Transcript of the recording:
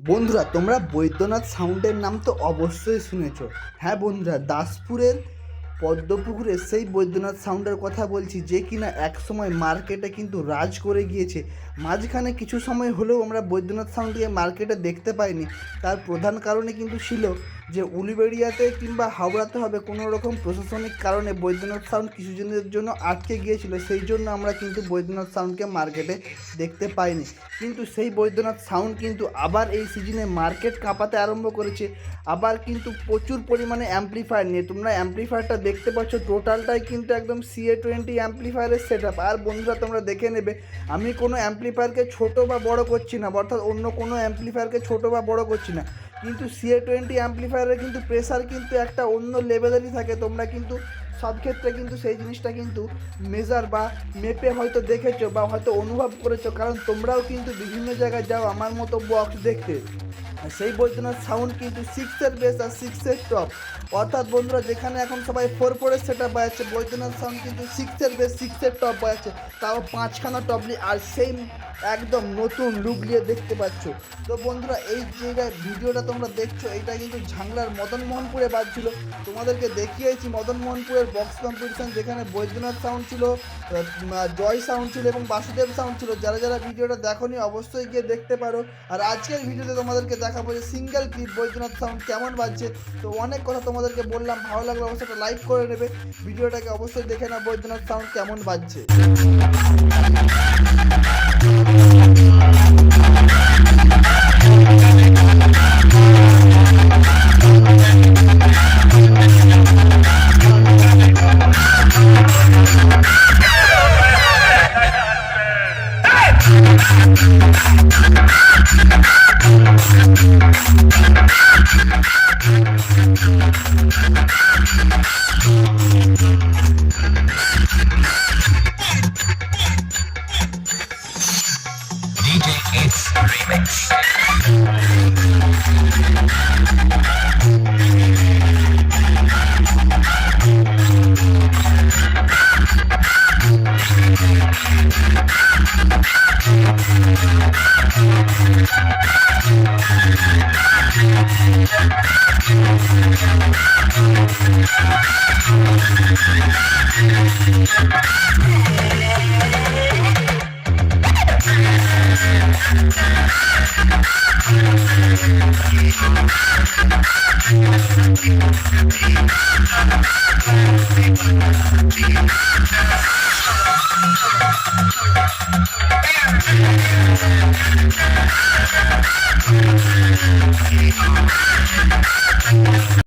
বন্ধুরা, তোমরা বৈদ্যনাথ সাউন্ডের নাম তো অবশ্যই শুনেছো। হ্যাঁ বন্ধুরা, দাসপুরের পদ্মপুকুরের সেই বৈদ্যনাথ সাউন্ডের কথা বলছি, যে কিনা একসময় মার্কেটে কিন্তু রাজ করে গিয়েছে। মাঝখানে কিছু সময় হলেও আমরা বৈদ্যনাথ সাউন্ডকে মার্কেটে দেখতে পাইনি। তার প্রধান কারণে কিন্তু ছিল যে উলুবেড়িয়াতে কিংবা হাওড়াতে হবে কোনো রকম প্রশাসনিক কারণে বৈদ্যনাথ সাউন্ড কিছুদিনের জন্য আটকে গিয়েছিল। সেই জন্য আমরা কিন্তু বৈদ্যনাথ সাউন্ডকে মার্কেটে দেখতে পাইনি। কিন্তু সেই বৈদ্যনাথ সাউন্ড কিন্তু আবার এই সিজনে মার্কেট কাঁপাতে আরম্ভ করেছে। আবার কিন্তু প্রচুর পরিমাণে অ্যাম্প্লিফায়ার নিয়ে, তোমরা অ্যাম্প্লিফায়ারটা দেখতে পাচ্ছ, টোটালটাই কিন্তু একদম CA20 অ্যাম্প্লিফায়ারের সেট আপ। আর বন্ধুরা, তোমরা দেখে নেবে, আমি কোনো অ্যাম্প্লিফায়ারকে ছোটো বা বড় করছি না, অর্থাৎ অন্য কোনো অ্যাম্প্লিফায়ারকে ছোটো বা বড় করছি না, কিন্তু CA20 অ্যাম্প্লিফায়ারের কিন্তু প্রেসার কিন্তু একটা অন্য লেভেলেরই থাকে। তোমরা কিন্তু সব ক্ষেত্রে কিন্তু সেই জিনিসটা কিন্তু মেজার বা মেপে হয়তো দেখেছো বা হয়তো অনুভব করেছো, কারণ তোমরাও কিন্তু বিভিন্ন জায়গায় যাও আমার মতো বক্স দেখতে। সেই বৈদ্যনাথ সাউন্ড কিন্তু 6-এর বেস আর 6-এর টপ, অর্থাৎ বন্ধুরা যেখানে এখন সবাই 4-4-এর সেট আপ বাজাচ্ছে, বৈদ্যনাথ সাউন্ড কিন্তু 6-এর বেস 6-এর টপ বাজাচ্ছে, তাও 5খানা টপলি, আর সেই একদম নতুন লুক নিয়ে দেখতে পাচ্ছ। তো বন্ধুরা, এই জায়গায় ভিডিওটা তোমরা দেখছো, এটা কিন্তু ঝাংলার মদনমোহনপুরে বাজছিল। তোমাদেরকে দেখিয়েছি মদনমোহনপুরের বক্স কম্পিটিশন, যেখানে বৈদ্যনাথ সাউন্ড ছিল, জয় সাউন্ড ছিল এবং বাসুদেব সাউন্ড ছিল। যারা যারা ভিডিওটা দেখোনি অবশ্যই গিয়ে দেখতে পারো। আর আজকের ভিডিওতে তোমাদেরকে দেখাবো যে সিঙ্গেল ক্লিপ বৈদ্যনাথ সাউন্ড কেমন বাজছে। তো অনেক কথা তোমাদেরকে বললাম, ভালো লাগলে অবশ্যই একটা লাইক করে নেবে, ভিডিওটাকে অবশ্যই দেখে নাও বৈদ্যনাথ সাউন্ড কেমন বাজছে।